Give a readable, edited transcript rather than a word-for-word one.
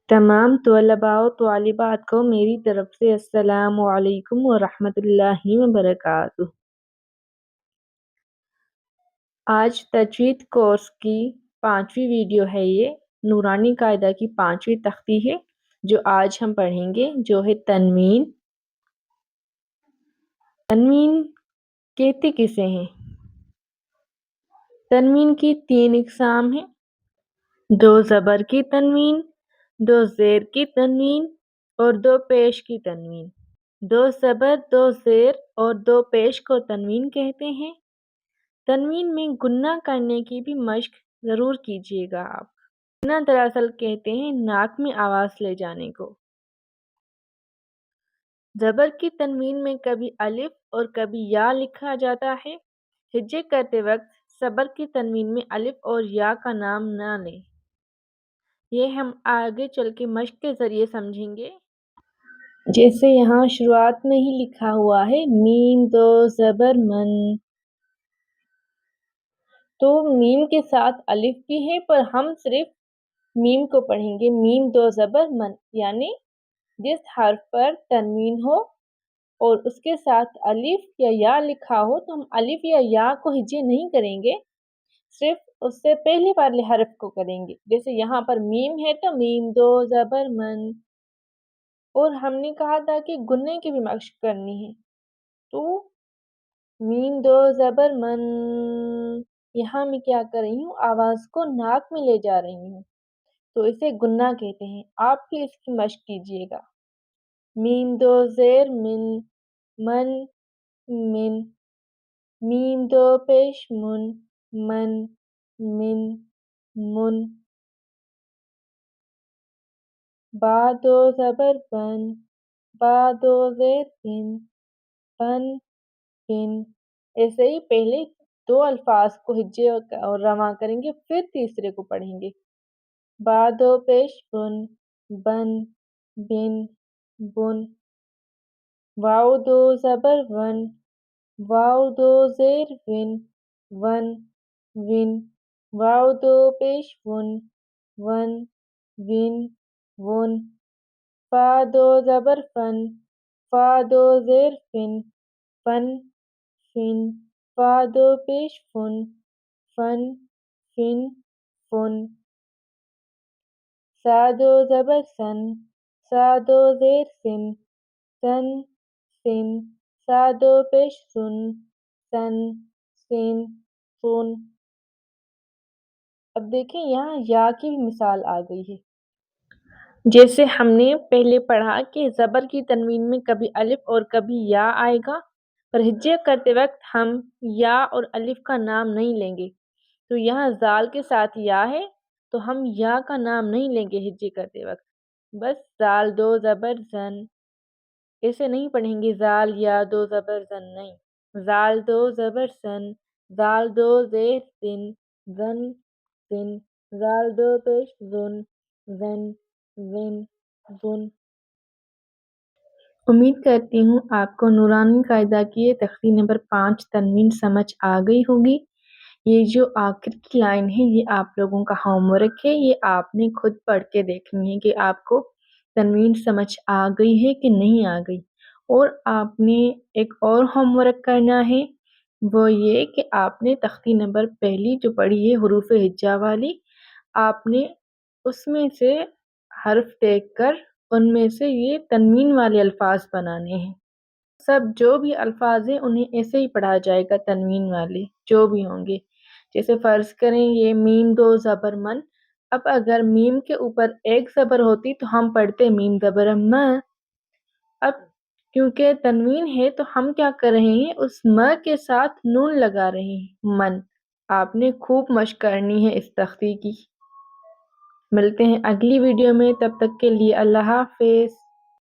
تمام طلباء و طالبات کو میری طرف سے السلام علیکم ورحمۃ اللہ وبرکاتہ۔ آج تجوید کورس کی 5ویں ویڈیو ہے۔ یہ نورانی قاعدہ کی 5ویں تختی ہے جو آج ہم پڑھیں گے، جو ہے تنوین۔ تنوین کہتے کسے ہیں؟ تنوین کی 3 اقسام ہیں: 2 زبر کی تنوین، 2 زیر کی تنوین اور 2 پیش کی تنوین۔ 2 زبر، 2 زیر اور 2 پیش کو تنوین کہتے ہیں۔ تنوین میں گنہ کرنے کی بھی مشق ضرور کیجیے گا آپ۔ گنہ دراصل کہتے ہیں ناک میں آواز لے جانے کو۔ زبر کی تنوین میں کبھی الف اور کبھی یا لکھا جاتا ہے۔ ہجے کرتے وقت زبر کی تنوین میں الف اور یا کا نام نہ لیں۔ یہ ہم آگے چل کے مشق کے ذریعے سمجھیں گے۔ جیسے یہاں شروعات میں ہی لکھا ہوا ہے میم 2 زبر من، تو میم کے ساتھ الف بھی ہے پر ہم صرف میم کو پڑھیں گے۔ میم 2 زبر من، یعنی جس حرف پر تنوین ہو اور اس کے ساتھ الف یا یا لکھا ہو تو ہم الف یا یا کو ہجے نہیں کریں گے، صرف اس سے پہلے والے حرف کو کریں گے۔ جیسے یہاں پر میم ہے تو میم 2 زبر من، اور ہم نے کہا تھا کہ گنے کی بھی مشق کرنی ہے، تو میم 2 زبر من، یہاں میں کیا کر رہی ہوں، آواز کو ناک میں لے جا رہی ہوں، تو اسے گنہ کہتے ہیں۔ آپ بھی اس کی مشق کیجیے گا۔ میم 2 زیر من، من من، میم 2 پیش من، من من من، با 2 زبر بن، با 2 زیر بن، بن بن۔ ایسے ہی پہلے 2 الفاظ کو ہجے اور رواں کریں گے، پھر تیسرے کو پڑھیں گے۔ با 2 پیش بن، بن بن بن، واو 2 زبر ون، واو 2 زیر ون، ون ون، واو 2 پیش ون، ون ون ون، فا 2 زبر فن، فا 2 زیر فن، فن فن، فا 2 پیش فن، فن فن فن، سا 2 زبر سن، سا 2 زیر سن، سن سن، سا 2 پیش سن، سن سن سن۔ اب دیکھیں یہاں یا کی بھی مثال آ گئی ہے۔ جیسے ہم نے پہلے پڑھا کہ زبر کی تنوین میں کبھی الف اور کبھی یا آئے گا، پر ہجے کرتے وقت ہم یا اور الف کا نام نہیں لیں گے۔ تو یہاں زال کے ساتھ یا ہے تو ہم یا کا نام نہیں لیں گے ہجے کرتے وقت، بس زال 2 زبر زن، ایسے نہیں پڑھیں گے زال یا 2 زبر زن، نہیں، زال 2 زبر سن، زال 2 زیر سن، زن سن، زال 2 پیش زن، زن زن زن۔ امید کرتی ہوں آپ کو نورانی قاعدہ کی تختی نمبر 5 تنوین سمجھ آ گئی ہوگی۔ یہ جو آخر کی لائن ہے یہ آپ لوگوں کا ہوم ورک ہے، یہ آپ نے خود پڑھ کے دیکھنی ہے کہ آپ کو تنوین سمجھ آ گئی ہے کہ نہیں آ گئی۔ اور آپ نے ایک اور ہوم ورک کرنا ہے، وہ یہ کہ آپ نے تختی نمبر پہلی جو پڑھی ہے حروف ہجا والی، آپ نے اس میں سے حرف دیکھ کر ان میں سے یہ تنوین والے الفاظ بنانے ہیں۔ سب جو بھی الفاظ ہیں انہیں ایسے ہی پڑھا جائے گا، تنوین والے جو بھی ہوں گے۔ جیسے فرض کریں یہ میم 2 زبر من، اب اگر میم کے اوپر ایک زبر ہوتی تو ہم پڑھتے میم زبر م، اب کیونکہ تنوین ہے تو ہم کیا کر رہے ہیں، اس م کے ساتھ نون لگا رہے ہیں، من۔ آپ نے خوب مشق کرنی ہے اس تختی کی۔ ملتے ہیں اگلی ویڈیو میں، تب تک کے لیے اللہ حافظ۔